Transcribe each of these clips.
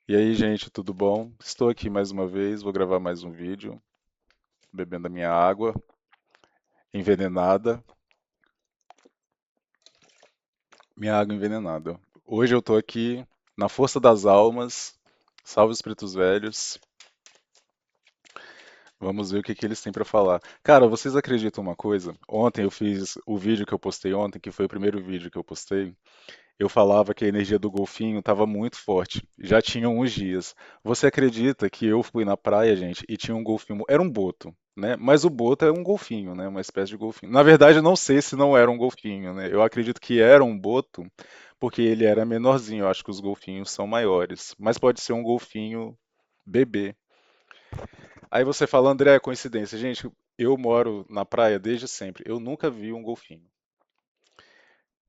E aí, gente, tudo bom? Estou aqui mais uma vez, vou gravar mais um vídeo, bebendo a minha água envenenada, minha água envenenada. Hoje eu tô aqui na força das almas, salve os pretos velhos, vamos ver o que que eles têm pra falar. Cara, vocês acreditam uma coisa? Ontem eu fiz o vídeo que eu postei ontem, que foi o primeiro vídeo que eu postei. Eu falava que a energia do golfinho estava muito forte. Já tinha uns dias. Você acredita que eu fui na praia, gente, e tinha um golfinho? Era um boto, né? Mas o boto é um golfinho, né? Uma espécie de golfinho. Na verdade, eu não sei se não era um golfinho, né? Eu acredito que era um boto, porque ele era menorzinho. Eu acho que os golfinhos são maiores. Mas pode ser um golfinho bebê. Aí você fala, André, é coincidência. Gente, eu moro na praia desde sempre. Eu nunca vi um golfinho.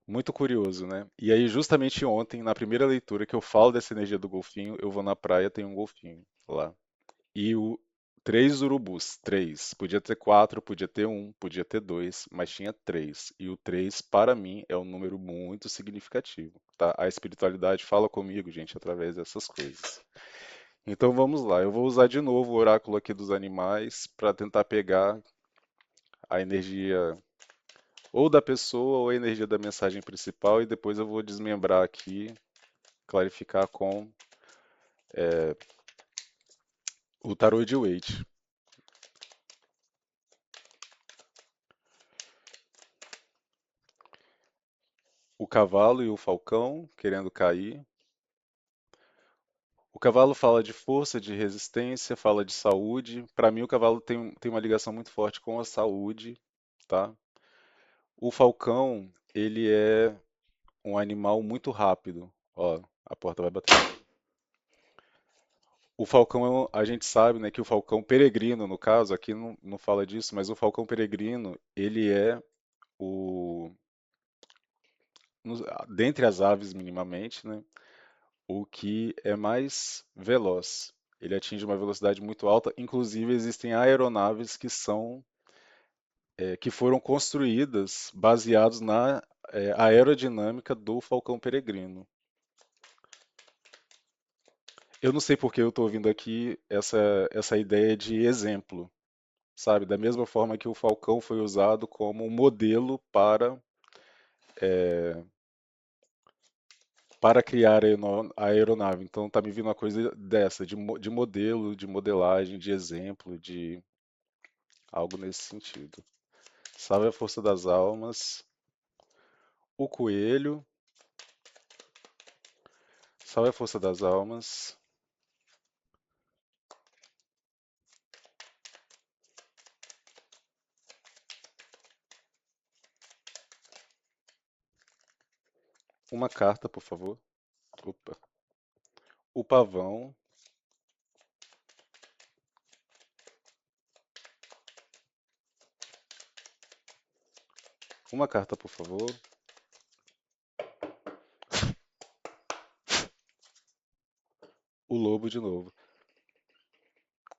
Muito curioso, né? E aí, justamente ontem, na primeira leitura que eu falo dessa energia do golfinho, eu vou na praia, tem um golfinho lá. E três urubus, três. Podia ter quatro, podia ter um, podia ter dois, mas tinha três. E o três, para mim, é um número muito significativo, tá? A espiritualidade fala comigo, gente, através dessas coisas. Então vamos lá, eu vou usar de novo o oráculo aqui dos animais para tentar pegar a energia ou da pessoa ou a energia da mensagem principal e depois eu vou desmembrar aqui, clarificar com o tarô de Waite. O cavalo e o falcão querendo cair. O cavalo fala de força, de resistência, fala de saúde. Para mim, o cavalo tem uma ligação muito forte com a saúde, tá? O falcão, ele é um animal muito rápido. Ó, a porta vai bater. O falcão, a gente sabe, né, que o falcão peregrino, no caso, aqui não fala disso, mas o falcão peregrino, ele é o, dentre as aves minimamente, né, o que é mais veloz. Ele atinge uma velocidade muito alta, inclusive existem aeronaves que que foram construídas baseados na aerodinâmica do falcão peregrino. Eu não sei porque eu estou ouvindo aqui essa ideia de exemplo, sabe? Da mesma forma que o falcão foi usado como um modelo para criar a aeronave. Então tá me vindo uma coisa dessa, de modelo, de modelagem, de exemplo, de algo nesse sentido. Salve a força das almas, o coelho, salve a força das almas, uma carta, por favor. Opa. O pavão, uma carta, por favor. O lobo de novo,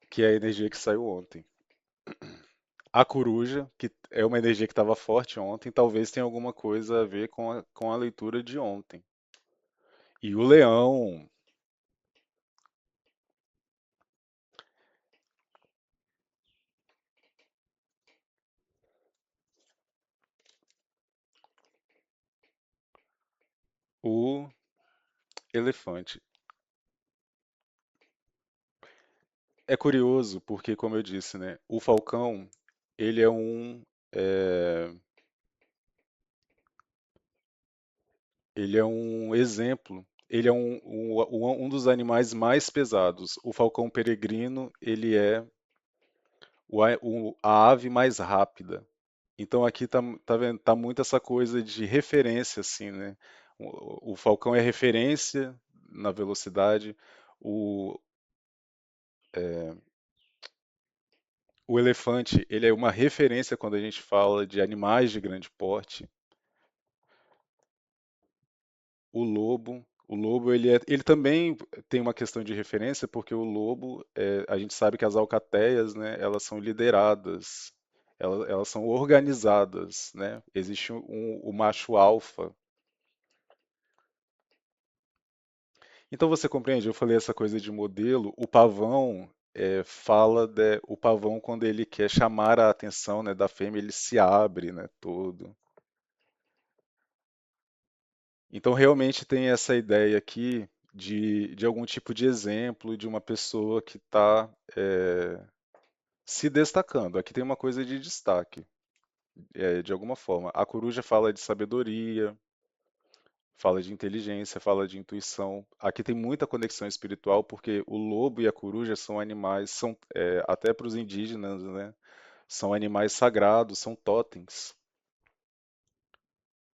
que é a energia que saiu ontem. A coruja, que é uma energia que estava forte ontem, talvez tenha alguma coisa a ver com a leitura de ontem. E o leão, o elefante. É curioso porque, como eu disse, né, o falcão, ele é, ele é um exemplo, ele é um dos animais mais pesados. O falcão peregrino, ele é a ave mais rápida. Então aqui tá vendo, tá muito essa coisa de referência, assim, né? O falcão é referência na velocidade, o, o elefante, ele é uma referência quando a gente fala de animais de grande porte. O lobo ele também tem uma questão de referência, porque o lobo, a gente sabe que as alcateias, né, elas são lideradas, elas são organizadas, né? Existe o macho alfa. Então você compreende? Eu falei essa coisa de modelo. O pavão fala o pavão quando ele quer chamar a atenção, né, da fêmea, ele se abre, né, todo. Então realmente tem essa ideia aqui de algum tipo de exemplo de uma pessoa que está se destacando. Aqui tem uma coisa de destaque, de alguma forma. A coruja fala de sabedoria, fala de inteligência, fala de intuição. Aqui tem muita conexão espiritual, porque o lobo e a coruja são animais, são até para os indígenas, né? São animais sagrados, são totens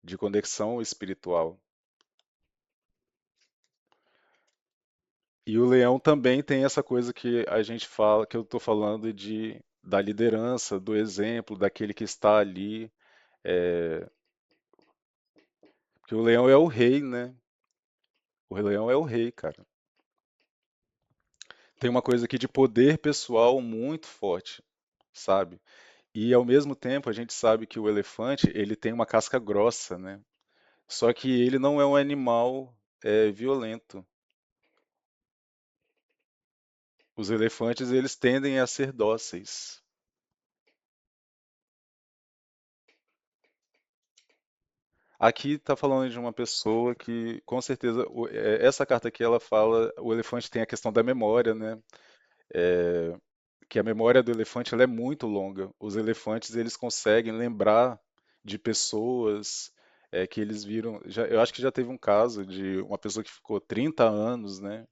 de conexão espiritual. E o leão também tem essa coisa que a gente fala, que eu estou falando da liderança, do exemplo, daquele que está ali. É, porque o leão é o rei, né? O leão é o rei, cara. Tem uma coisa aqui de poder pessoal muito forte, sabe? E ao mesmo tempo a gente sabe que o elefante ele tem uma casca grossa, né? Só que ele não é um animal violento. Os elefantes eles tendem a ser dóceis. Aqui está falando de uma pessoa que, com certeza, essa carta aqui ela fala, o elefante tem a questão da memória, né? É, que a memória do elefante ela é muito longa. Os elefantes eles conseguem lembrar de pessoas que eles viram. Eu acho que já teve um caso de uma pessoa que ficou 30 anos, né?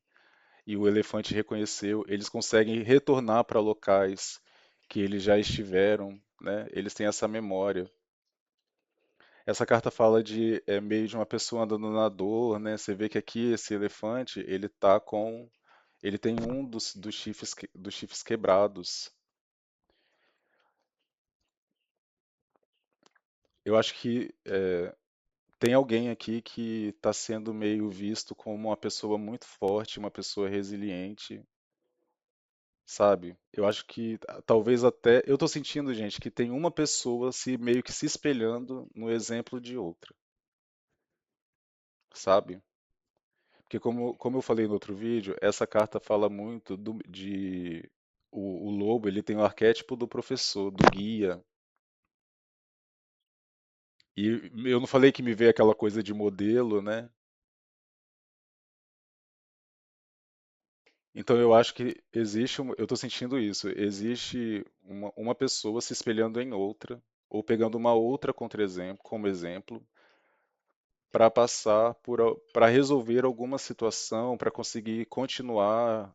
E o elefante reconheceu. Eles conseguem retornar para locais que eles já estiveram, né? Eles têm essa memória. Essa carta fala de meio de uma pessoa andando na dor, né? Você vê que aqui esse elefante ele tem um dos chifres dos chifres quebrados. Eu acho que tem alguém aqui que está sendo meio visto como uma pessoa muito forte, uma pessoa resiliente, sabe? Eu acho que talvez até. Eu tô sentindo, gente, que tem uma pessoa se meio que se espelhando no exemplo de outra, sabe? Porque como eu falei no outro vídeo, essa carta fala muito o lobo, ele tem o arquétipo do professor, do guia. E eu não falei que me veio aquela coisa de modelo, né? Então eu acho que eu estou sentindo isso, existe uma pessoa se espelhando em outra, ou pegando uma outra contra-exemplo, como exemplo, para passar para resolver alguma situação, para conseguir continuar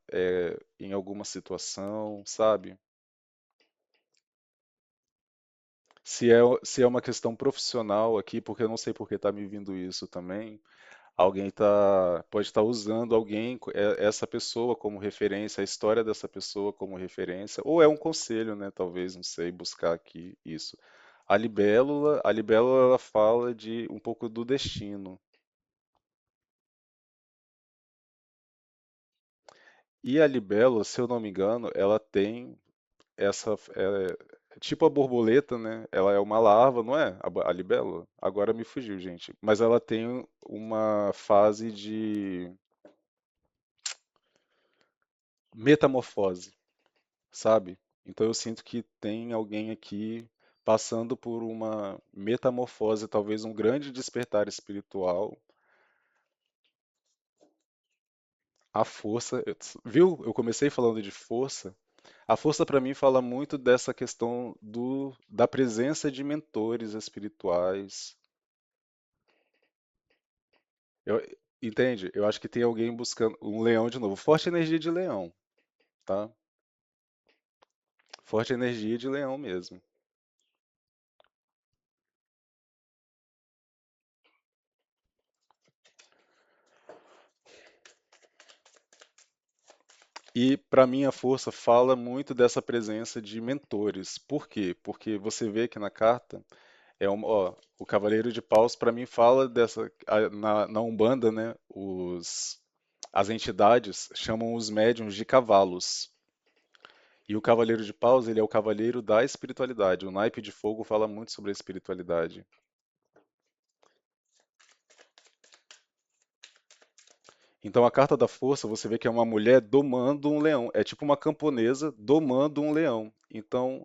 em alguma situação, sabe? Se é uma questão profissional aqui, porque eu não sei por que está me vindo isso também, pode estar usando essa pessoa como referência, a história dessa pessoa como referência, ou é um conselho, né? Talvez, não sei, buscar aqui isso. A libélula ela fala de um pouco do destino. E a libélula, se eu não me engano, ela tem tipo a borboleta, né? Ela é uma larva, não é? A libélula? Agora me fugiu, gente. Mas ela tem uma fase de metamorfose, sabe? Então eu sinto que tem alguém aqui passando por uma metamorfose, talvez um grande despertar espiritual. A força, viu? Eu comecei falando de força. A força para mim fala muito dessa questão da presença de mentores espirituais. Eu, entende? Eu acho que tem alguém buscando um leão de novo. Forte energia de leão, tá? Forte energia de leão mesmo. E para mim a força fala muito dessa presença de mentores. Por quê? Porque você vê que na carta o Cavaleiro de Paus para mim fala na Umbanda, né? As entidades chamam os médiuns de cavalos. E o Cavaleiro de Paus, ele é o cavaleiro da espiritualidade. O naipe de fogo fala muito sobre a espiritualidade. Então a carta da força, você vê que é uma mulher domando um leão. É tipo uma camponesa domando um leão. Então,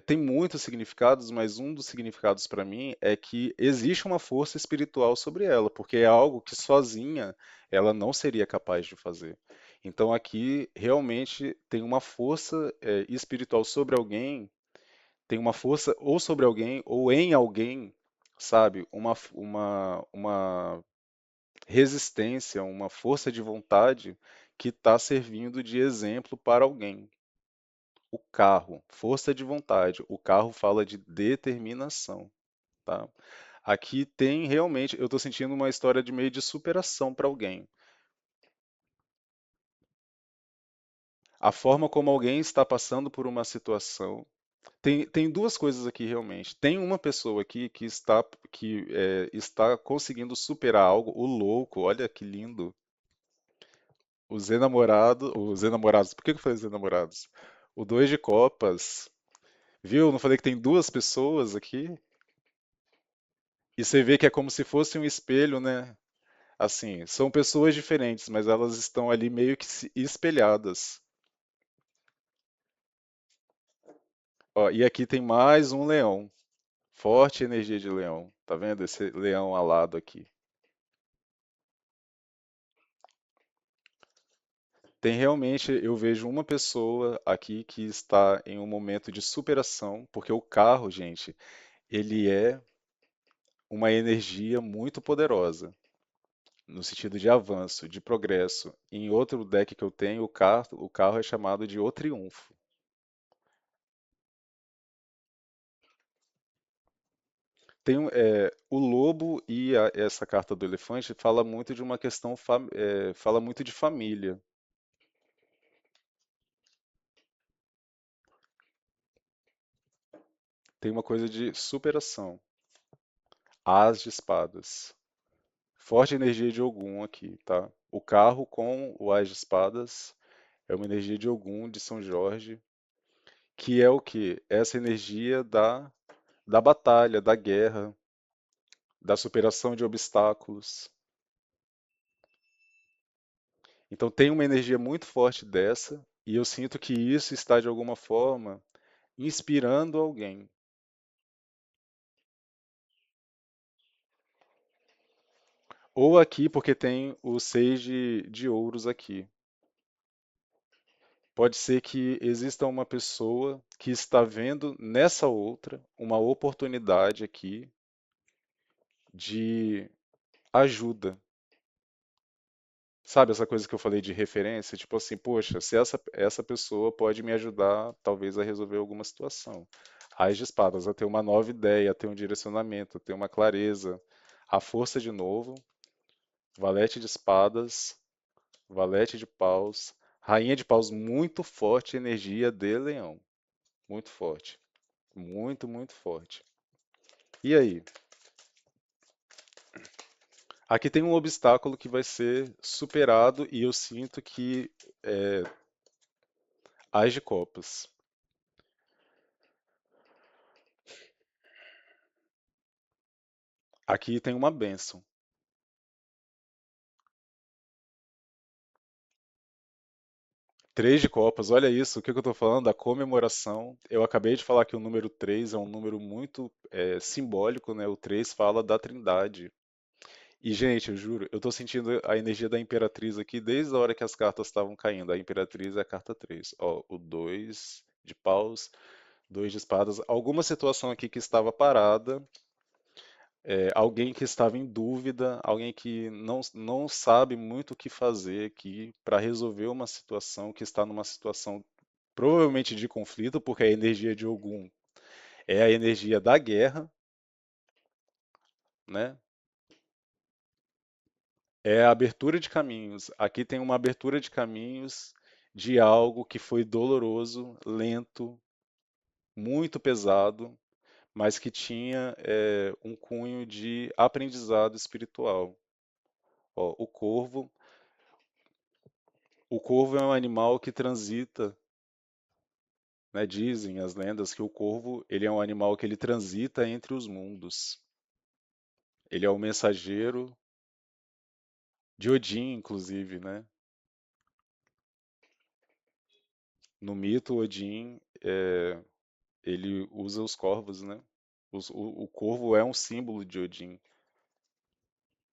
tem muitos significados, mas um dos significados para mim é que existe uma força espiritual sobre ela, porque é algo que sozinha ela não seria capaz de fazer. Então aqui realmente tem uma força espiritual sobre alguém, tem uma força ou sobre alguém ou em alguém, sabe? Uma resistência, uma força de vontade que está servindo de exemplo para alguém. O carro, força de vontade. O carro fala de determinação, tá? Aqui tem realmente, eu estou sentindo uma história de meio de superação para alguém. A forma como alguém está passando por uma situação. Tem duas coisas aqui realmente. Tem uma pessoa aqui que está conseguindo superar algo. O louco, olha que lindo. Os enamorados. Por que que eu falei os enamorados? O dois de copas. Viu? Não falei que tem duas pessoas aqui? E você vê que é como se fosse um espelho, né? Assim, são pessoas diferentes, mas elas estão ali meio que espelhadas. Ó, e aqui tem mais um leão. Forte energia de leão. Tá vendo esse leão alado aqui? Tem realmente, eu vejo uma pessoa aqui que está em um momento de superação, porque o carro, gente, ele é uma energia muito poderosa, no sentido de avanço, de progresso. Em outro deck que eu tenho, o carro é chamado de O Triunfo. O lobo e essa carta do elefante fala muito de uma questão, fala muito de família. Tem uma coisa de superação. As de espadas. Forte energia de Ogum aqui, tá? O carro com o As de espadas é uma energia de Ogum, de São Jorge, que é o quê? Essa energia da batalha, da guerra, da superação de obstáculos. Então tem uma energia muito forte dessa, e eu sinto que isso está de alguma forma inspirando alguém. Ou aqui, porque tem o seis de ouros aqui. Pode ser que exista uma pessoa que está vendo nessa outra uma oportunidade aqui de ajuda. Sabe essa coisa que eu falei de referência? Tipo assim, poxa, se essa pessoa pode me ajudar, talvez, a resolver alguma situação. As de espadas, a ter uma nova ideia, a ter um direcionamento, a ter uma clareza. A força de novo, valete de espadas, valete de paus, rainha de paus muito forte, energia de leão. Muito forte. Muito, muito forte. E aí? Aqui tem um obstáculo que vai ser superado e eu sinto que as de copas. Aqui tem uma bênção. Três de copas, olha isso, o que que eu estou falando? Da comemoração. Eu acabei de falar que o número 3 é um número muito simbólico, né? O 3 fala da Trindade. E, gente, eu juro, eu tô sentindo a energia da Imperatriz aqui desde a hora que as cartas estavam caindo. A Imperatriz é a carta 3. Ó, o 2 de paus, 2 de espadas. Alguma situação aqui que estava parada, alguém que estava em dúvida, alguém que não sabe muito o que fazer aqui para resolver uma situação que está numa situação provavelmente de conflito, porque a energia de Ogum é a energia da guerra, né? É a abertura de caminhos. Aqui tem uma abertura de caminhos de algo que foi doloroso, lento, muito pesado, mas que tinha um cunho de aprendizado espiritual. Ó, o corvo é um animal que transita, né? Dizem as lendas que o corvo ele é um animal que ele transita entre os mundos. Ele é o mensageiro De Odin, inclusive, né? No mito, Odin, ele usa os corvos, né? O corvo é um símbolo de Odin,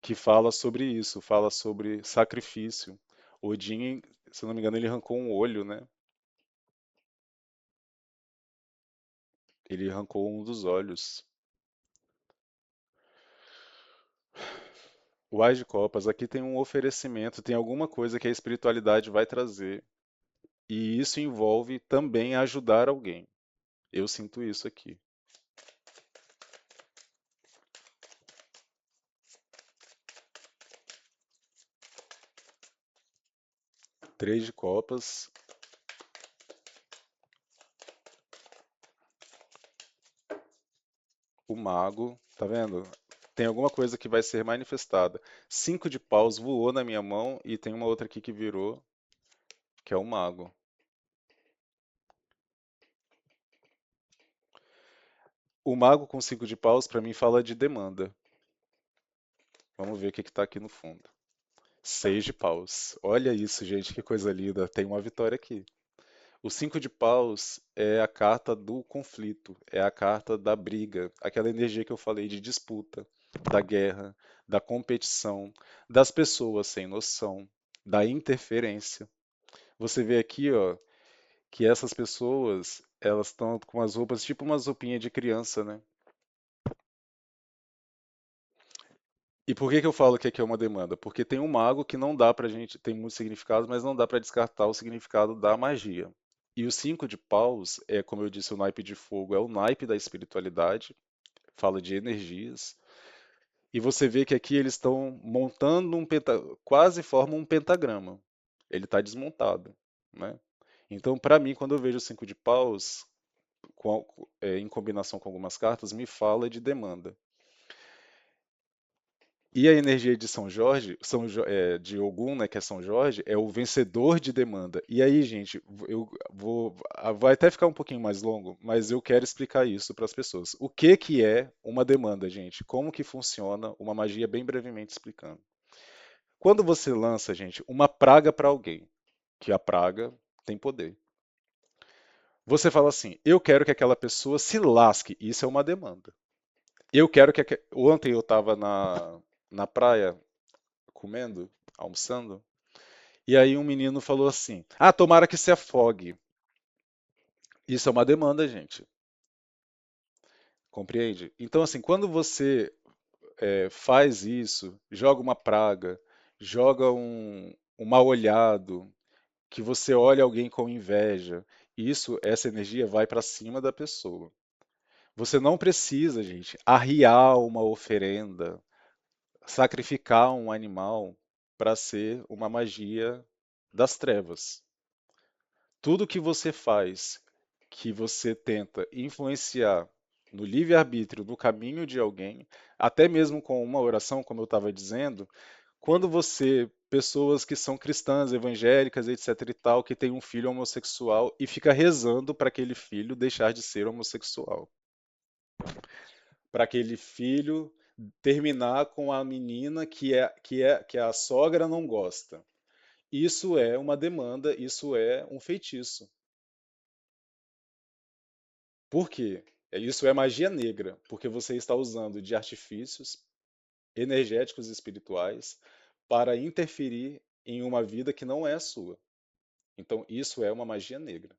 que fala sobre isso, fala sobre sacrifício. Odin, se eu não me engano, ele arrancou um olho, né? Ele arrancou um dos olhos. O Ás de Copas, aqui tem um oferecimento, tem alguma coisa que a espiritualidade vai trazer. E isso envolve também ajudar alguém. Eu sinto isso aqui. Três de copas, o mago, tá vendo? Tem alguma coisa que vai ser manifestada. Cinco de paus voou na minha mão e tem uma outra aqui que virou, que é o mago. O mago com cinco de paus, pra mim, fala de demanda. Vamos ver o que que tá aqui no fundo. Seis de paus. Olha isso, gente, que coisa linda. Tem uma vitória aqui. O cinco de paus é a carta do conflito, é a carta da briga, aquela energia que eu falei de disputa, da guerra, da competição, das pessoas sem noção, da interferência. Você vê aqui, ó, que essas pessoas, elas estão com as roupas tipo umas roupinhas de criança, né? E por que que eu falo que aqui é uma demanda? Porque tem um mago que não dá pra gente, tem muitos significados, mas não dá pra descartar o significado da magia. E o cinco de paus é, como eu disse, o naipe de fogo, é o naipe da espiritualidade, fala de energias. E você vê que aqui eles estão montando quase formam um pentagrama. Ele está desmontado, né? Então, para mim, quando eu vejo o cinco de paus em combinação com algumas cartas, me fala de demanda. E a energia de São Jorge, de Ogum, né, que é São Jorge, é o vencedor de demanda. E aí, gente, vai até ficar um pouquinho mais longo, mas eu quero explicar isso para as pessoas. O que que é uma demanda, gente? Como que funciona uma magia, bem brevemente explicando. Quando você lança, gente, uma praga para alguém, que a praga tem poder. Você fala assim: eu quero que aquela pessoa se lasque. Isso é uma demanda. Eu quero que. Ontem eu estava na praia comendo, almoçando, e aí um menino falou assim: ah, tomara que se afogue. Isso é uma demanda, gente. Compreende? Então, assim, quando você faz isso, joga uma praga, joga um mal-olhado, que você olha alguém com inveja, essa energia vai para cima da pessoa. Você não precisa, gente, arriar uma oferenda, sacrificar um animal para ser uma magia das trevas. Tudo que você faz, que você tenta influenciar no livre-arbítrio, no caminho de alguém, até mesmo com uma oração, como eu estava dizendo, quando pessoas que são cristãs, evangélicas, etc e tal, que tem um filho homossexual e fica rezando para aquele filho deixar de ser homossexual, para aquele filho terminar com a menina que a sogra não gosta. Isso é uma demanda, isso é um feitiço. Por quê? Isso é magia negra, porque você está usando de artifícios energéticos e espirituais para interferir em uma vida que não é a sua. Então, isso é uma magia negra.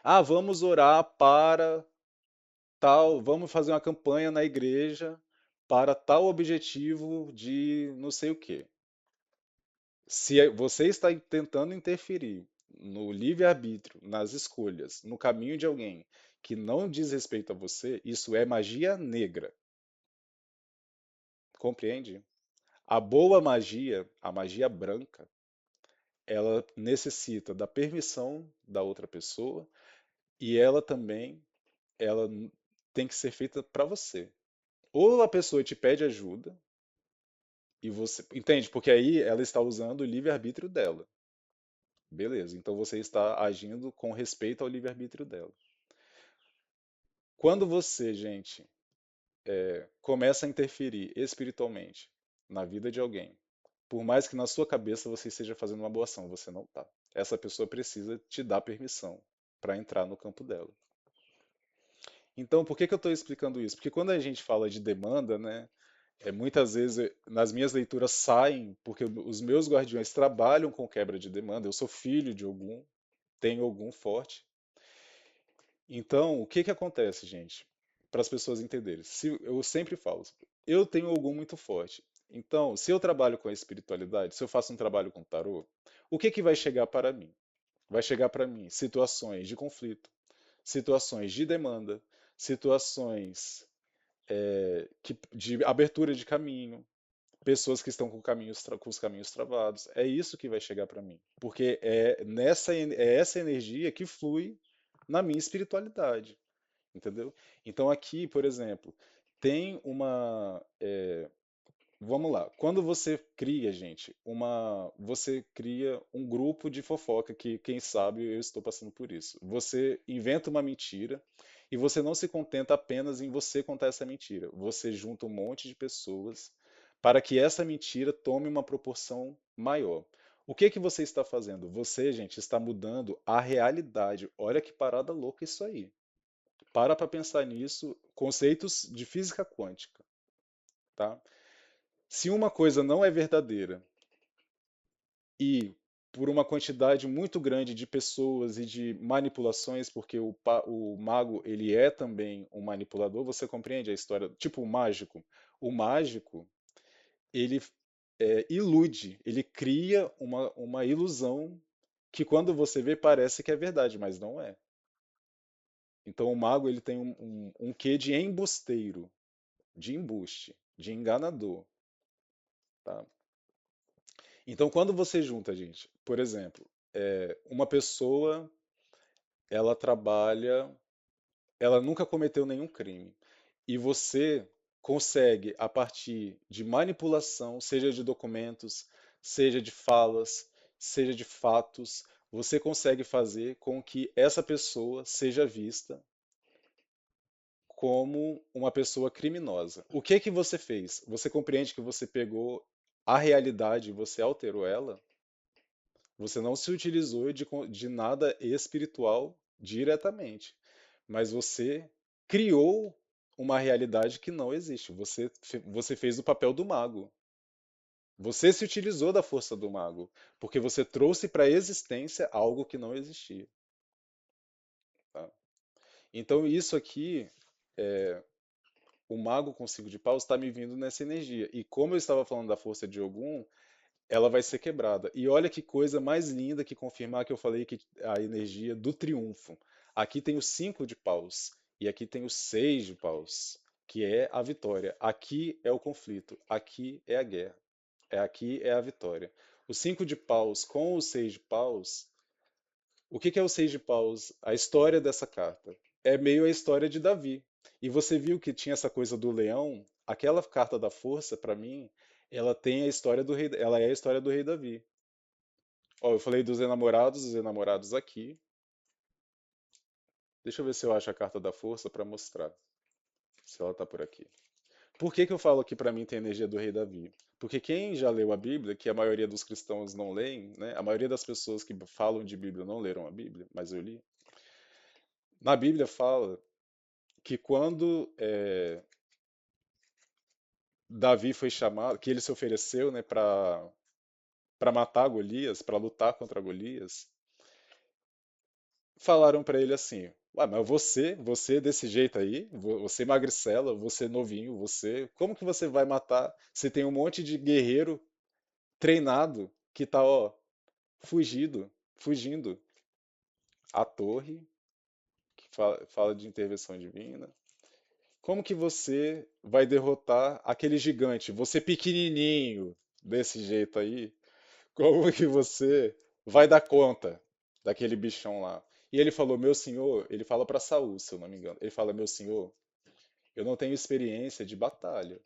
Ah, vamos orar para tal, vamos fazer uma campanha na igreja para tal objetivo de não sei o quê. Se você está tentando interferir no livre-arbítrio, nas escolhas, no caminho de alguém que não diz respeito a você, isso é magia negra. Compreende? A boa magia, a magia branca, ela necessita da permissão da outra pessoa e ela também, tem que ser feita para você. Ou a pessoa te pede ajuda e você, entende? Porque aí ela está usando o livre-arbítrio dela. Beleza, então você está agindo com respeito ao livre-arbítrio dela. Quando você, gente, começa a interferir espiritualmente na vida de alguém Por mais que na sua cabeça você esteja fazendo uma boa ação, você não tá. Essa pessoa precisa te dar permissão para entrar no campo dela. Então, por que que eu estou explicando isso? Porque quando a gente fala de demanda, né, muitas vezes nas minhas leituras saem, porque os meus guardiões trabalham com quebra de demanda, eu sou filho de Ogum, tenho Ogum forte. Então, o que que acontece, gente? Para as pessoas entenderem. Eu sempre falo, eu tenho Ogum muito forte. Então, se eu trabalho com a espiritualidade, se eu faço um trabalho com tarô, o que que vai chegar para mim? Vai chegar para mim situações de conflito, situações de demanda, situações de abertura de caminho, pessoas que estão com os caminhos travados. É isso que vai chegar para mim, porque é essa energia que flui na minha espiritualidade, entendeu? Então aqui, por exemplo, tem uma vamos lá. Quando você cria, gente, você cria um grupo de fofoca que, quem sabe, eu estou passando por isso. Você inventa uma mentira e você não se contenta apenas em você contar essa mentira. Você junta um monte de pessoas para que essa mentira tome uma proporção maior. O que que você está fazendo? Você, gente, está mudando a realidade. Olha que parada louca isso aí. Para pensar nisso, conceitos de física quântica, tá? Se uma coisa não é verdadeira e por uma quantidade muito grande de pessoas e de manipulações, porque o mago ele é também um manipulador, você compreende a história? Tipo o mágico. O mágico ele ilude, ele cria uma ilusão que quando você vê parece que é verdade, mas não é. Então o mago ele tem um quê de embusteiro, de embuste, de enganador, tá? Então, quando você junta, gente, por exemplo, uma pessoa, ela trabalha, ela nunca cometeu nenhum crime, e você consegue, a partir de manipulação, seja de documentos, seja de falas, seja de fatos, você consegue fazer com que essa pessoa seja vista como uma pessoa criminosa. O que que você fez? Você compreende que você pegou a realidade e você alterou ela? Você não se utilizou de nada espiritual diretamente, mas você criou uma realidade que não existe. Você fez o papel do mago. Você se utilizou da força do mago, porque você trouxe para a existência algo que não existia. Tá? Então, isso aqui, o mago com cinco de paus está me vindo nessa energia. E como eu estava falando da força de Ogum, ela vai ser quebrada. E olha que coisa mais linda que confirmar que eu falei que a energia do triunfo. Aqui tem o 5 de paus e aqui tem o 6 de paus, que é a vitória. Aqui é o conflito, aqui é a guerra, aqui é a vitória. O 5 de paus com o 6 de paus, o que que é o 6 de paus? A história dessa carta. É meio a história de Davi. E você viu que tinha essa coisa do leão, aquela carta da força, para mim, ela tem a história do rei, ela é a história do rei Davi. Ó, eu falei dos enamorados, os enamorados aqui. Deixa eu ver se eu acho a carta da força para mostrar, se ela tá por aqui. Por que que eu falo que para mim tem a energia do rei Davi? Porque quem já leu a Bíblia, que a maioria dos cristãos não leem, né? A maioria das pessoas que falam de Bíblia não leram a Bíblia, mas eu li. Na Bíblia fala que quando Davi foi chamado, que ele se ofereceu, né, para matar Golias, para lutar contra Golias, falaram para ele assim: Ué, mas você desse jeito aí, você magricela, você novinho, como que você vai matar? Você tem um monte de guerreiro treinado que tá, ó, fugindo. A torre, que fala de intervenção divina. Como que você vai derrotar aquele gigante? Você pequenininho, desse jeito aí, como que você vai dar conta daquele bichão lá? E ele falou, meu senhor, ele fala para Saul, se eu não me engano. Ele fala, meu senhor, eu não tenho experiência de batalha,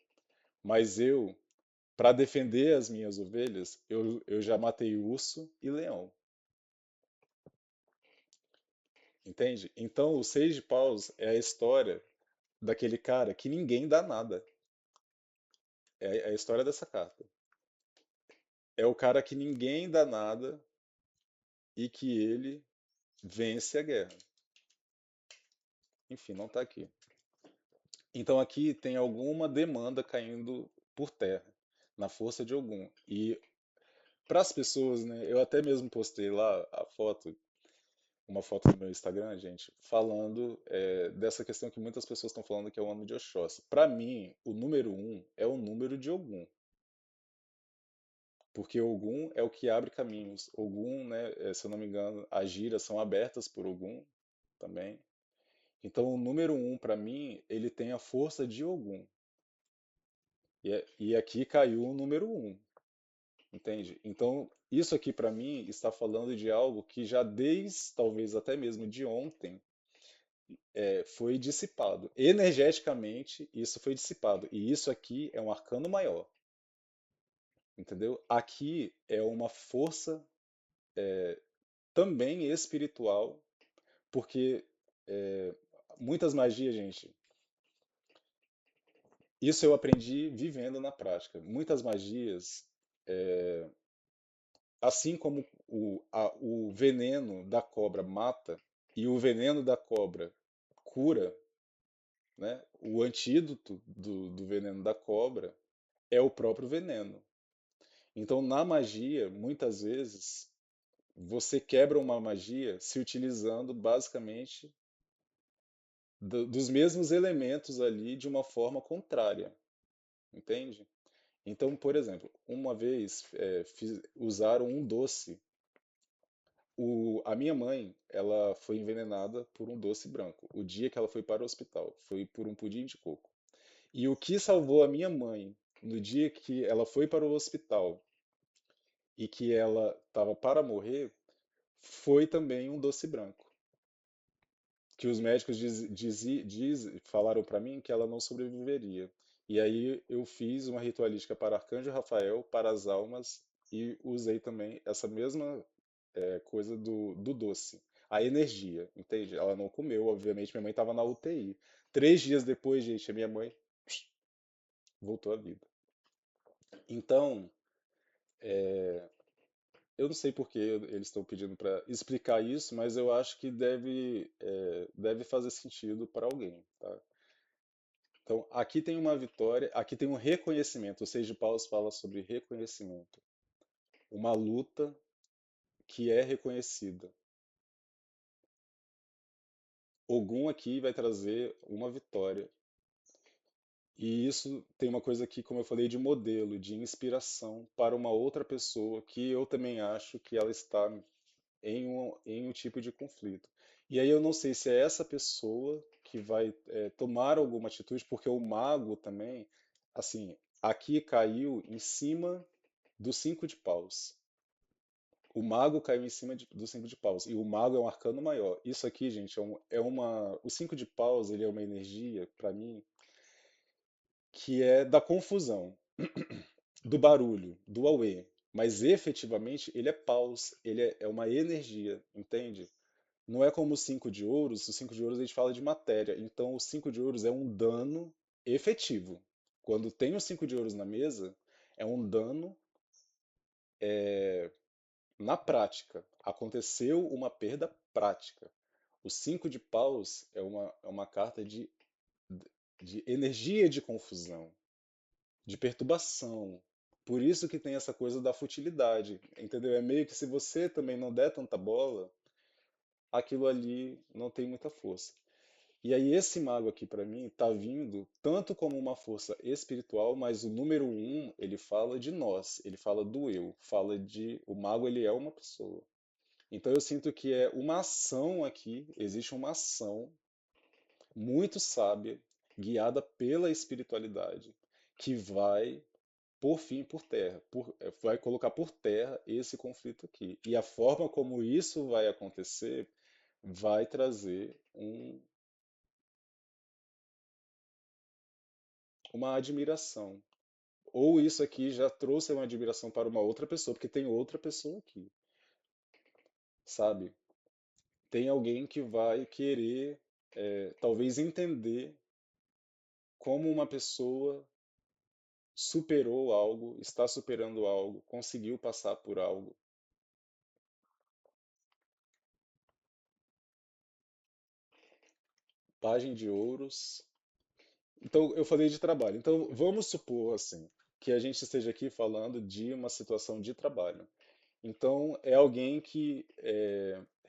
mas para defender as minhas ovelhas, eu já matei urso e leão. Entende? Então, o Seis de Paus é a história daquele cara que ninguém dá nada. É a história dessa carta. é o cara que ninguém dá nada e que ele vence a guerra. Enfim, não está aqui. Então aqui tem alguma demanda caindo por terra, na força de algum. E para as pessoas, né, eu até mesmo postei lá a foto, uma foto no meu Instagram, gente, falando dessa questão que muitas pessoas estão falando que é o ano de Oxóssi. Para mim, o número um é o número de Ogum, porque Ogum é o que abre caminhos. Ogum, né, se eu não me engano, as giras são abertas por Ogum também. Então, o número um, para mim, ele tem a força de Ogum. E aqui caiu o número um, entende? Então, isso aqui, para mim, está falando de algo que já desde, talvez até mesmo de ontem, foi dissipado. Energeticamente, isso foi dissipado. E isso aqui é um arcano maior, entendeu? Aqui é uma força também espiritual, porque é, muitas magias, gente, isso eu aprendi vivendo na prática. Muitas magias, assim como o veneno da cobra mata e o veneno da cobra cura, né? O antídoto do veneno da cobra é o próprio veneno. Então, na magia, muitas vezes, você quebra uma magia se utilizando basicamente dos mesmos elementos ali de uma forma contrária, entende? Então, por exemplo, uma vez usaram um doce. A minha mãe, ela foi envenenada por um doce branco. O dia que ela foi para o hospital, foi por um pudim de coco. E o que salvou a minha mãe no dia que ela foi para o hospital e que ela estava para morrer foi também um doce branco. Que os médicos falaram para mim que ela não sobreviveria. E aí eu fiz uma ritualística para Arcanjo Rafael, para as almas, e usei também essa mesma coisa do doce. A energia, entende? Ela não comeu, obviamente, minha mãe estava na UTI. 3 dias depois, gente, a minha mãe voltou à vida. Então, eu não sei por que eles estão pedindo para explicar isso, mas eu acho que deve fazer sentido para alguém, tá? Então, aqui tem uma vitória, aqui tem um reconhecimento. O Seis de Paus fala sobre reconhecimento. Uma luta que é reconhecida. Ogum aqui vai trazer uma vitória. E isso tem uma coisa aqui, como eu falei, de modelo, de inspiração para uma outra pessoa que eu também acho que ela está em um tipo de conflito. E aí eu não sei se é essa pessoa que vai tomar alguma atitude, porque o mago também, assim, aqui caiu em cima do cinco de paus. O mago caiu em cima do cinco de paus. E o mago é um arcano maior. Isso aqui, gente, o cinco de paus, ele é uma energia, para mim, que é da confusão, do barulho, do auê. Mas efetivamente ele é paus, ele é uma energia, entende? Não é como o 5 de ouros, o 5 de ouros a gente fala de matéria, então o 5 de ouros é um dano efetivo. Quando tem o 5 de ouros na mesa, é um dano na prática. Aconteceu uma perda prática. O 5 de paus é uma carta de energia de confusão, de perturbação. Por isso que tem essa coisa da futilidade, entendeu? É meio que se você também não der tanta bola, aquilo ali não tem muita força. E aí esse mago aqui para mim tá vindo tanto como uma força espiritual, mas o número um ele fala de nós, ele fala do eu, fala de o mago ele é uma pessoa. Então eu sinto que é uma ação aqui, existe uma ação muito sábia, guiada pela espiritualidade, que vai por fim por terra, vai colocar por terra esse conflito aqui. E a forma como isso vai acontecer vai trazer uma admiração. Ou isso aqui já trouxe uma admiração para uma outra pessoa, porque tem outra pessoa aqui, sabe? Tem alguém que vai querer, talvez, entender como uma pessoa superou algo, está superando algo, conseguiu passar por algo. Página de ouros. Então, eu falei de trabalho. Então, vamos supor assim que a gente esteja aqui falando de uma situação de trabalho. Então, é alguém que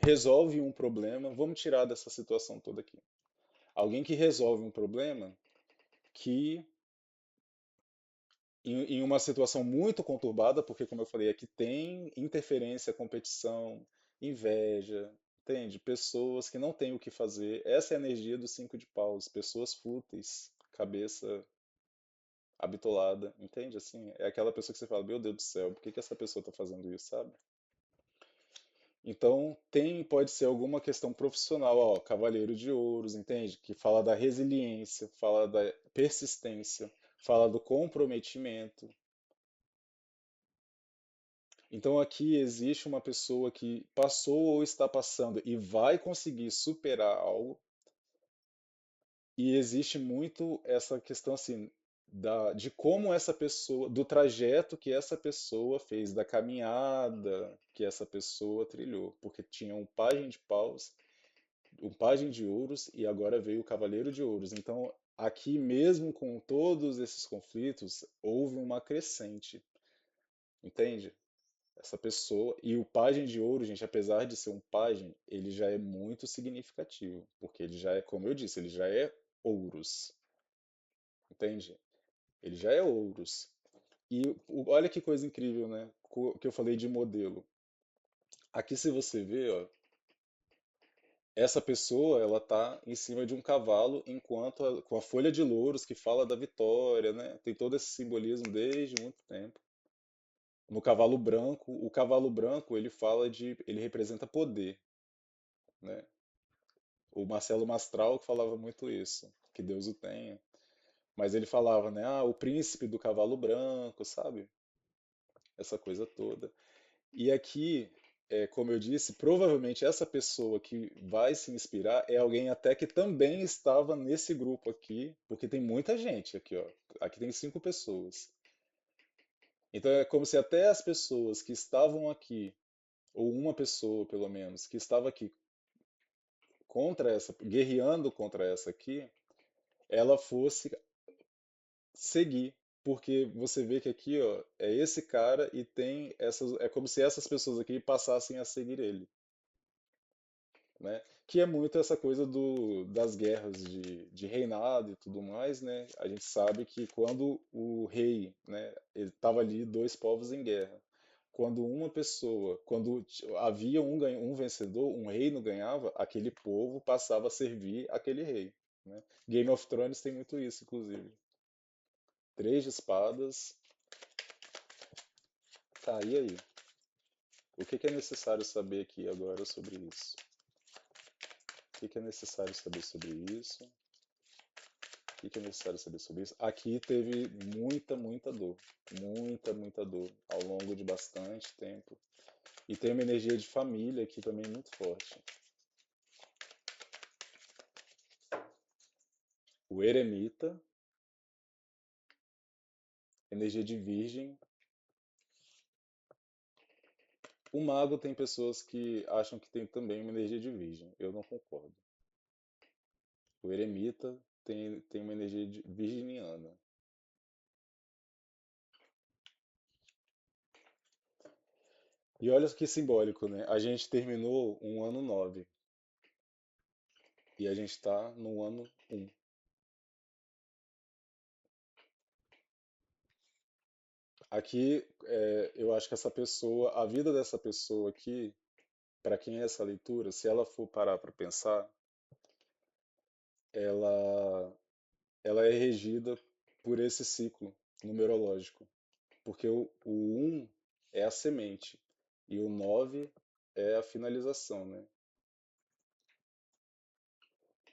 resolve um problema. Vamos tirar dessa situação toda aqui. Alguém que resolve um problema que, em uma situação muito conturbada, porque, como eu falei, aqui tem interferência, competição, inveja, entende? Pessoas que não têm o que fazer. Essa é a energia do cinco de paus. Pessoas fúteis, cabeça habitolada, entende? Assim, é aquela pessoa que você fala, meu Deus do céu, por que que essa pessoa está fazendo isso, sabe? Então, pode ser alguma questão profissional, ó, Cavaleiro de Ouros, entende? Que fala da resiliência, fala da persistência, fala do comprometimento. Então, aqui existe uma pessoa que passou ou está passando e vai conseguir superar algo. E existe muito essa questão assim de como essa pessoa, do trajeto que essa pessoa fez, da caminhada que essa pessoa trilhou, porque tinha um pajem de paus, um pajem de ouros e agora veio o cavaleiro de ouros. Então, aqui mesmo com todos esses conflitos, houve uma crescente, entende? Essa pessoa e o pajem de ouro, gente, apesar de ser um pajem, ele já é muito significativo, porque ele já é, como eu disse, ele já é ouros. Entende? Ele já é ouros. E olha que coisa incrível, né? Que eu falei de modelo. Aqui, se você vê, ó, essa pessoa, ela tá em cima de um cavalo, enquanto com a folha de louros que fala da vitória, né? Tem todo esse simbolismo desde muito tempo. No cavalo branco, ele fala ele representa poder, né? O Marcelo Mastral que falava muito isso, que Deus o tenha. Mas ele falava, né? Ah, o príncipe do cavalo branco, sabe? Essa coisa toda. E aqui, como eu disse, provavelmente essa pessoa que vai se inspirar é alguém até que também estava nesse grupo aqui, porque tem muita gente aqui, ó. Aqui tem 5 pessoas. Então é como se até as pessoas que estavam aqui, ou uma pessoa pelo menos, que estava aqui contra essa, guerreando contra essa aqui, ela fosse seguir. Porque você vê que aqui, ó, é esse cara e tem essas, é como se essas pessoas aqui passassem a seguir ele. Né? Que é muito essa coisa das guerras de reinado e tudo mais, né? A gente sabe que quando o rei, né, ele estava ali dois povos em guerra. Quando uma pessoa, quando havia um vencedor, um reino ganhava, aquele povo passava a servir aquele rei, né? Game of Thrones tem muito isso, inclusive. Três de espadas. Tá, e aí? O que que é necessário saber aqui agora sobre isso? O que que é necessário saber sobre isso? O que é necessário saber sobre isso? Aqui teve muita dor. Muita dor ao longo de bastante tempo. E tem uma energia de família aqui também muito forte. O eremita, energia de virgem. O mago tem pessoas que acham que tem também uma energia de virgem. Eu não concordo. O eremita tem uma energia de virginiana. E olha que simbólico, né? A gente terminou um ano 9 e a gente está no ano 1. Aqui, eu acho que essa pessoa, a vida dessa pessoa aqui, para quem é essa leitura, se ela for parar para pensar, ela, ela é regida por esse ciclo numerológico. Porque o 1 é a semente e o 9 é a finalização, né?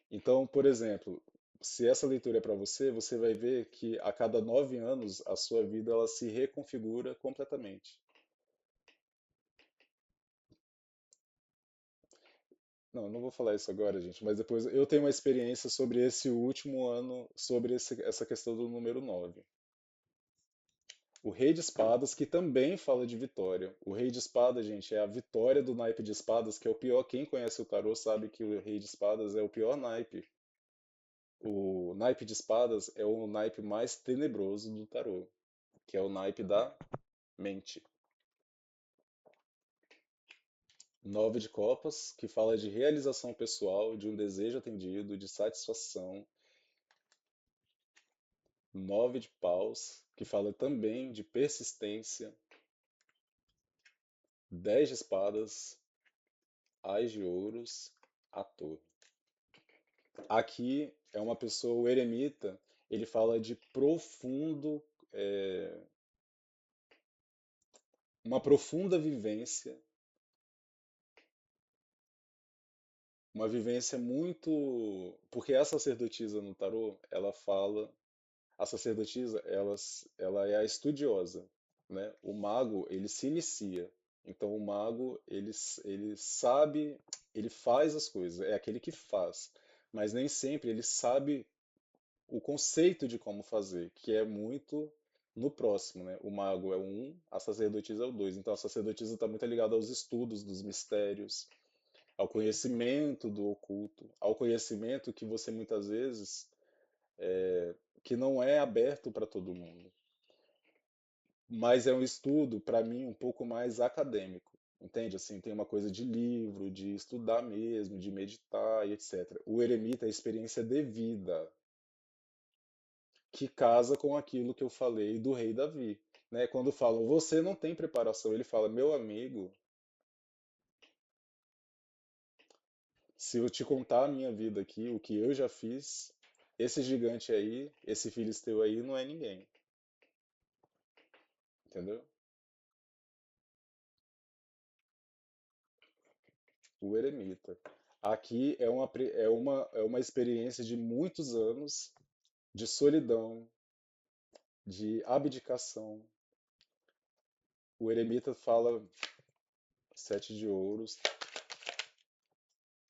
Então, por exemplo, se essa leitura é para você, você vai ver que a cada 9 anos a sua vida ela se reconfigura completamente. Não, não vou falar isso agora, gente, mas depois eu tenho uma experiência sobre esse último ano, sobre essa questão do número 9. O Rei de Espadas, que também fala de vitória. O Rei de Espadas, gente, é a vitória do naipe de espadas, que é o pior. Quem conhece o tarô sabe que o Rei de Espadas é o pior naipe. O naipe de espadas é o naipe mais tenebroso do tarô, que é o naipe da mente. Nove de copas, que fala de realização pessoal, de um desejo atendido, de satisfação. Nove de paus, que fala também de persistência. Dez de espadas, ás de ouros, a torre. Aqui é uma pessoa, o eremita, ele fala de profundo, é, uma profunda vivência, uma vivência muito, porque a sacerdotisa no tarô, ela fala, a sacerdotisa, ela é a estudiosa, né? O mago, ele se inicia. Então o mago, ele sabe, ele faz as coisas, é aquele que faz, mas nem sempre ele sabe o conceito de como fazer, que é muito no próximo, né? O mago é o um, a sacerdotisa é o dois. Então a sacerdotisa está muito ligada aos estudos dos mistérios, ao conhecimento do oculto, ao conhecimento que você muitas vezes que não é aberto para todo mundo, mas é um estudo para mim um pouco mais acadêmico. Entende? Assim, tem uma coisa de livro, de estudar mesmo, de meditar e etc. O eremita é a experiência de vida, que casa com aquilo que eu falei do rei Davi. Né? Quando falam, você não tem preparação, ele fala, meu amigo, se eu te contar a minha vida aqui, o que eu já fiz, esse gigante aí, esse filisteu aí, não é ninguém. Entendeu? O eremita. Aqui é uma experiência de muitos anos de solidão, de abdicação. O eremita fala sete de ouros,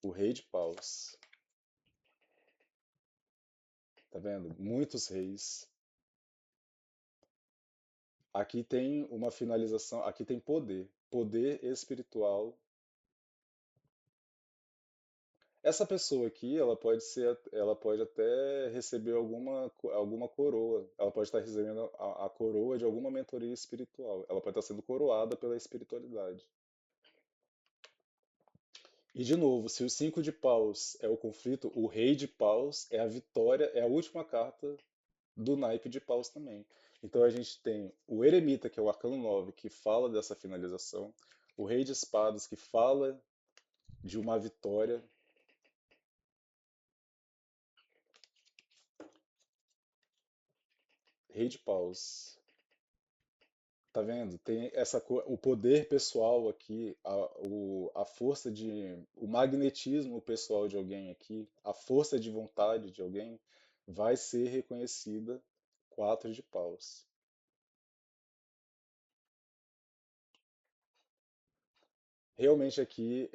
o rei de paus. Tá vendo? Muitos reis. Aqui tem uma finalização, aqui tem poder, poder espiritual. Essa pessoa aqui, ela pode até receber alguma coroa. Ela pode estar recebendo a coroa de alguma mentoria espiritual. Ela pode estar sendo coroada pela espiritualidade. E de novo, se o cinco de paus é o conflito, o rei de paus é a vitória, é a última carta do naipe de paus também. Então a gente tem o eremita, que é o arcano 9, que fala dessa finalização, o rei de espadas, que fala de uma vitória, rei de paus. Tá vendo? Tem o poder pessoal aqui, a força o magnetismo pessoal de alguém aqui, a força de vontade de alguém vai ser reconhecida quatro de paus. Realmente aqui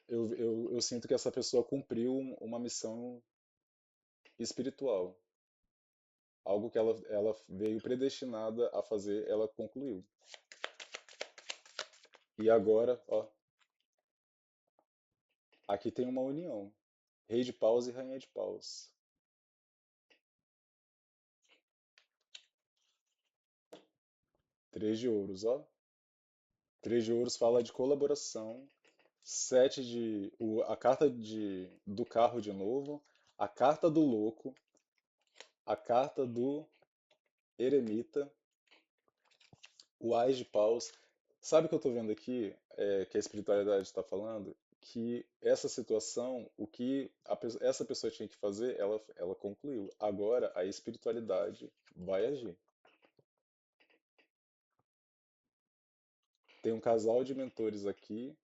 eu sinto que essa pessoa cumpriu uma missão espiritual, algo que ela veio predestinada a fazer, ela concluiu. E agora, ó, aqui tem uma união, rei de paus e rainha de paus. Três de ouros, ó. Três de ouros fala de colaboração. A carta do carro de novo. A carta do louco. A carta do eremita. O ás de paus. Sabe o que eu estou vendo aqui? Que a espiritualidade está falando? Que essa situação, essa pessoa tinha que fazer, ela concluiu. Agora a espiritualidade vai agir. Tem um casal de mentores aqui.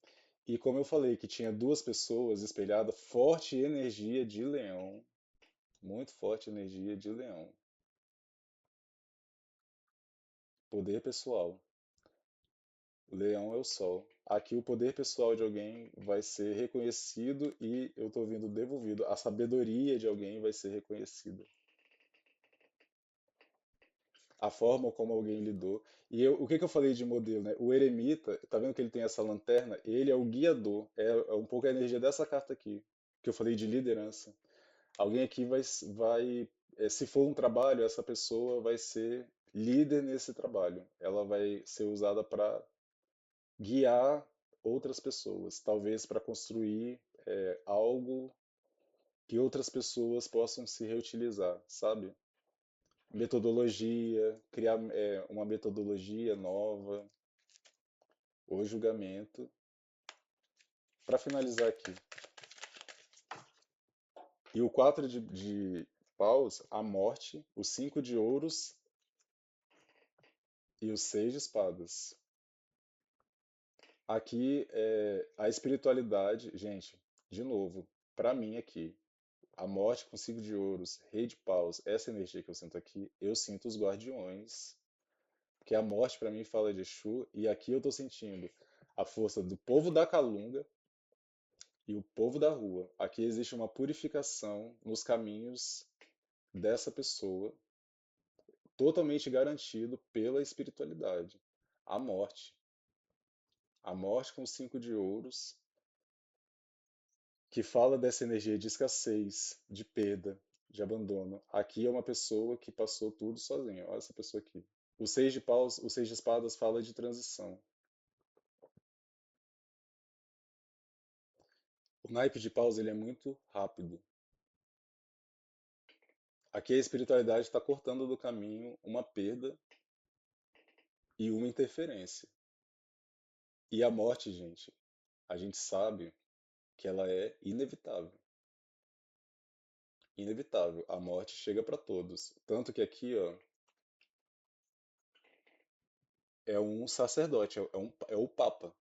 E como eu falei que tinha duas pessoas espelhadas, forte energia de leão, muito forte energia de leão. Poder pessoal. Leão é o sol. Aqui o poder pessoal de alguém vai ser reconhecido e eu estou vindo devolvido. A sabedoria de alguém vai ser reconhecida. a forma como alguém lidou. E o que que eu falei de modelo, né? O eremita, tá vendo que ele tem essa lanterna? Ele é o guiador, é um pouco a energia dessa carta aqui, que eu falei de liderança. Alguém aqui se for um trabalho, essa pessoa vai ser líder nesse trabalho. Ela vai ser usada para guiar outras pessoas, talvez para construir algo que outras pessoas possam se reutilizar, sabe? Metodologia, criar uma metodologia nova, o julgamento. Para finalizar aqui, e o 4 de paus, a morte, o 5 de ouros e o 6 de espadas. Aqui a espiritualidade, gente, de novo, para mim aqui, a morte com 5 de ouros, rei de paus, essa energia que eu sinto aqui, eu sinto os guardiões, que a morte para mim fala de Exu, e aqui eu tô sentindo a força do povo da Calunga e o povo da rua. Aqui existe uma purificação nos caminhos dessa pessoa, totalmente garantido pela espiritualidade. A morte. A morte com 5 de ouros, que fala dessa energia de escassez, de perda, de abandono. Aqui é uma pessoa que passou tudo sozinha. Olha essa pessoa aqui. O 6 de paus, o 6 de espadas fala de transição. O naipe de paus ele é muito rápido. Aqui a espiritualidade está cortando do caminho uma perda e uma interferência. E a morte, gente, a gente sabe que ela é inevitável. Inevitável. A morte chega para todos. Tanto que aqui, ó, é um sacerdote, é o Papa.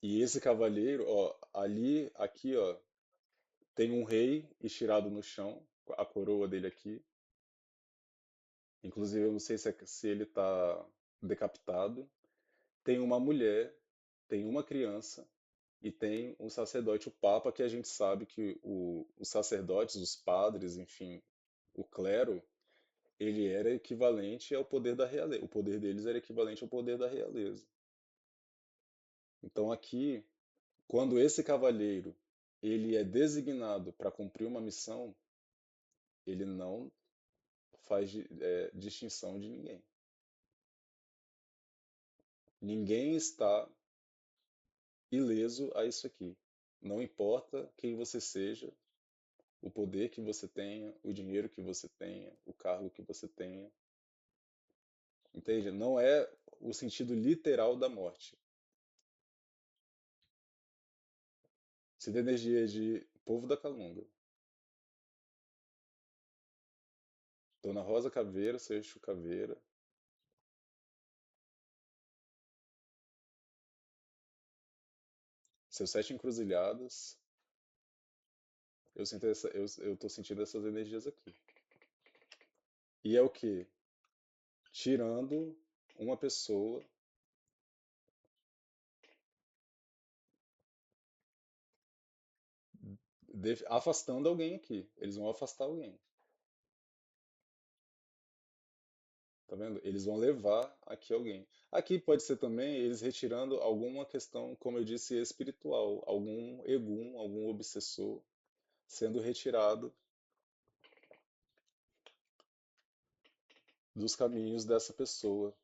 E esse cavalheiro, ó, ali, aqui, ó, tem um rei estirado no chão, a coroa dele aqui. Inclusive, eu não sei se ele tá decapitado. Tem uma mulher, tem uma criança e tem um sacerdote, o Papa, que a gente sabe que os sacerdotes, os padres, enfim, o clero, ele era equivalente ao poder da realeza. O poder deles era equivalente ao poder da realeza. Então aqui, quando esse cavalheiro ele é designado para cumprir uma missão, ele não faz distinção de ninguém. Ninguém está ileso a isso aqui. Não importa quem você seja, o poder que você tenha, o dinheiro que você tenha, o cargo que você tenha. Entende? Não é o sentido literal da morte. Se da energia de povo da Calunga, Dona Rosa Caveira, Seixo Caveira, seus sete encruzilhadas, eu tô sentindo essas energias aqui. E é o que? Tirando uma pessoa, afastando alguém aqui. Eles vão afastar alguém. Tá vendo? Eles vão levar aqui alguém. Aqui pode ser também eles retirando alguma questão, como eu disse, espiritual, algum egum, algum obsessor sendo retirado dos caminhos dessa pessoa.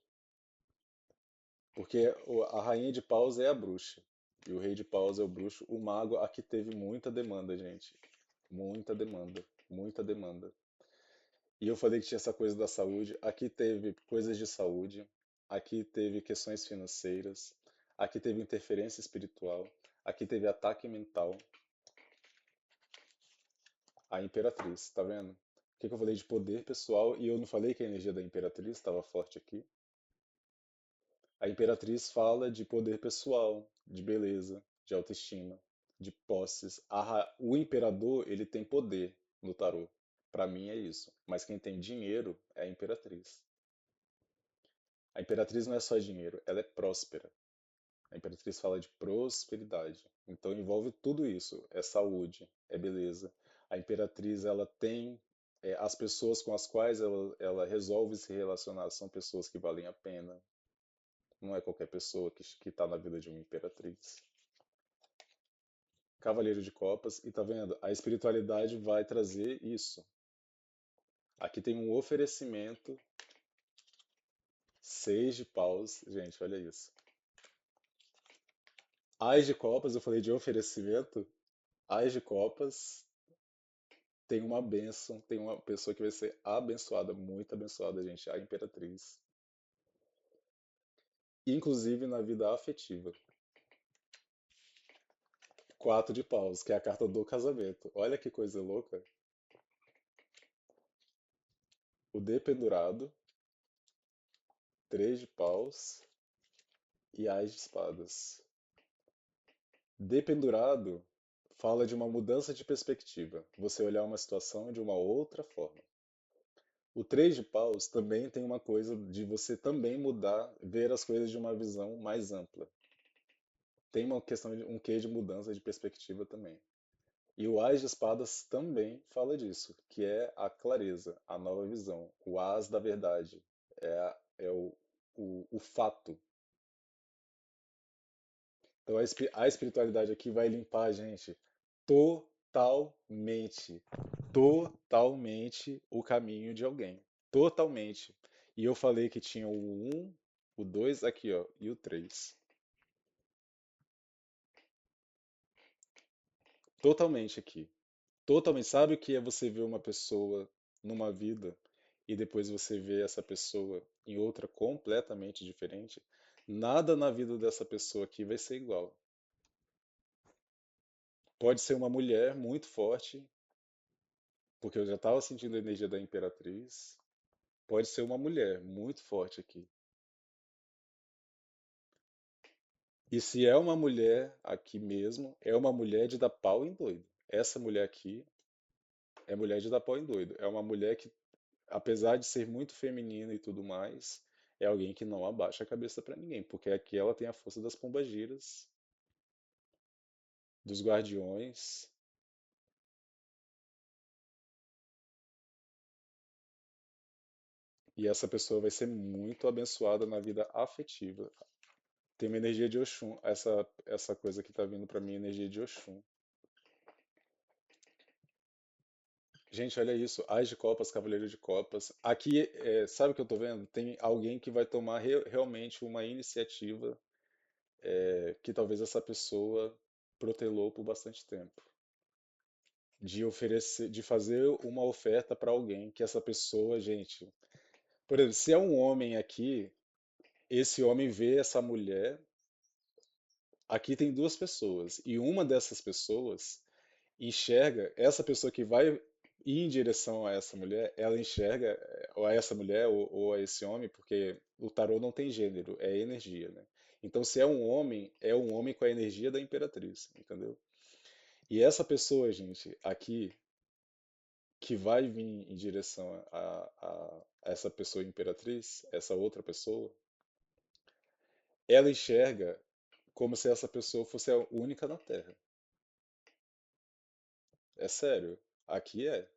Porque a rainha de paus é a bruxa. E o rei de paus é o bruxo. O mago aqui teve muita demanda, gente. Muita demanda. Muita demanda. E eu falei que tinha essa coisa da saúde. Aqui teve coisas de saúde. Aqui teve questões financeiras. Aqui teve interferência espiritual. Aqui teve ataque mental. A imperatriz, tá vendo? O que que eu falei de poder pessoal e eu não falei que a energia da imperatriz estava forte aqui? A imperatriz fala de poder pessoal, de beleza, de autoestima, de posses. O imperador, ele tem poder no tarô. Para mim é isso. Mas quem tem dinheiro é a imperatriz. A imperatriz não é só dinheiro, ela é próspera. A imperatriz fala de prosperidade. Então envolve tudo isso. É saúde, é beleza. A imperatriz, ela tem As pessoas com as quais ela resolve se relacionar são pessoas que valem a pena. Não é qualquer pessoa que está na vida de uma imperatriz. Cavaleiro de Copas, e tá vendo? A espiritualidade vai trazer isso. Aqui tem um oferecimento, 6 de paus, gente, olha isso. Ás de Copas, eu falei de oferecimento. Ás de Copas tem uma bênção, tem uma pessoa que vai ser abençoada, muito abençoada, gente, a Imperatriz. Inclusive na vida afetiva. 4 de paus, que é a carta do casamento. Olha que coisa louca. O dependurado, 3 de paus e Ás de espadas. Dependurado fala de uma mudança de perspectiva, você olhar uma situação de uma outra forma. O 3 de paus também tem uma coisa de você também mudar, ver as coisas de uma visão mais ampla. Tem uma questão de um quê de mudança de perspectiva também. E o Ás de espadas também fala disso, que é a clareza, a nova visão, o Ás da verdade, é o fato. Então a espiritualidade aqui vai limpar a gente totalmente, totalmente o caminho de alguém. Totalmente. E eu falei que tinha o um, o 2 aqui, ó, e o 3. Totalmente aqui. Totalmente. Sabe o que é você ver uma pessoa numa vida e depois você vê essa pessoa em outra completamente diferente? Nada na vida dessa pessoa aqui vai ser igual. Pode ser uma mulher muito forte, porque eu já estava sentindo a energia da Imperatriz. Pode ser uma mulher muito forte aqui. E se é uma mulher aqui mesmo, é uma mulher de dar pau em doido. Essa mulher aqui é mulher de dar pau em doido. É uma mulher que, apesar de ser muito feminina e tudo mais, é alguém que não abaixa a cabeça pra ninguém, porque aqui ela tem a força das pombagiras, dos guardiões, e essa pessoa vai ser muito abençoada na vida afetiva. Tem uma energia de Oxum, essa coisa que tá vindo pra mim, é energia de Oxum. Gente, olha isso. Ás de copas, cavaleiro de copas. Aqui, sabe o que eu tô vendo? Tem alguém que vai tomar realmente uma iniciativa que talvez essa pessoa protelou por bastante tempo. De oferecer, de fazer uma oferta para alguém que essa pessoa, gente. Por exemplo, se é um homem aqui, esse homem vê essa mulher. Aqui tem 2 pessoas. E uma dessas pessoas enxerga, essa pessoa que vai ir em direção a essa mulher, ela enxerga ou a essa mulher ou a esse homem, porque o tarô não tem gênero, é energia, né? Então, se é um homem com a energia da imperatriz, entendeu? E essa pessoa, gente, aqui, que vai vir em direção a essa pessoa imperatriz, essa outra pessoa, ela enxerga como se essa pessoa fosse a única na Terra. É sério. Aqui é.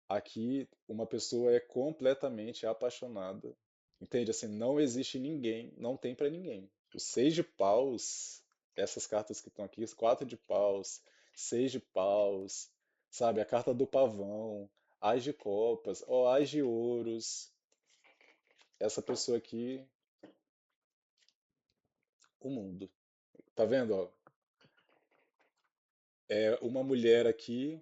Aqui, uma pessoa é completamente apaixonada. Entende? Assim, não existe ninguém, não tem pra ninguém. O 6 de paus, essas cartas que estão aqui, os 4 de paus, 6 de paus, sabe? A carta do pavão, Ás de copas, ó, Ás de ouros. Essa pessoa aqui, o mundo. Tá vendo, ó? É uma mulher aqui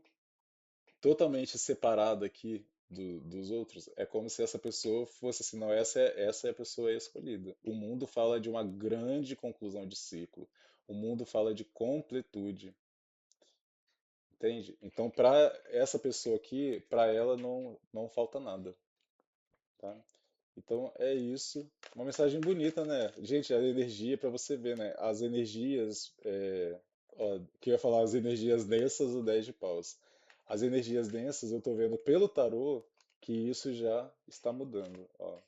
totalmente separada aqui dos outros, é como se essa pessoa fosse assim, não, essa é a pessoa escolhida. O mundo fala de uma grande conclusão de ciclo. O mundo fala de completude, entende? Então, para essa pessoa aqui, para ela não falta nada, tá? Então é isso. Uma mensagem bonita, né? Gente, a energia para você ver, né? As energias, ó, que eu ia falar as energias densas, o 10 de paus. As energias densas, eu tô vendo pelo tarô que isso já está mudando, ó.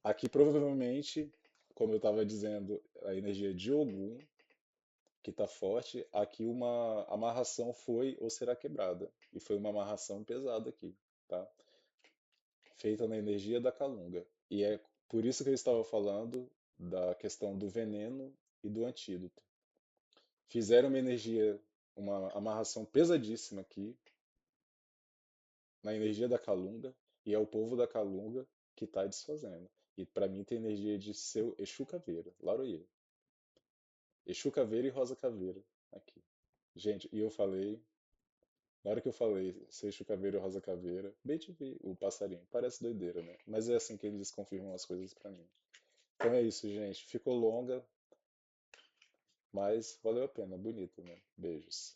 Aqui provavelmente, como eu estava dizendo, a energia de Ogum, que tá forte, aqui uma amarração foi ou será quebrada. E foi uma amarração pesada aqui, tá? Feita na energia da calunga. E é por isso que eu estava falando da questão do veneno e do antídoto. Fizeram uma energia, uma amarração pesadíssima aqui, na energia da calunga, e é o povo da calunga que está desfazendo. E para mim tem energia de seu Exu Caveira, Laroye. Exu Caveira e Rosa Caveira aqui. Gente, e eu falei, na hora que eu falei seu Exu Caveira e Rosa Caveira, bem te vi, o passarinho. Parece doideira, né? Mas é assim que eles confirmam as coisas para mim. Então é isso, gente. Ficou longa, mas valeu a pena. Bonito, né? Beijos.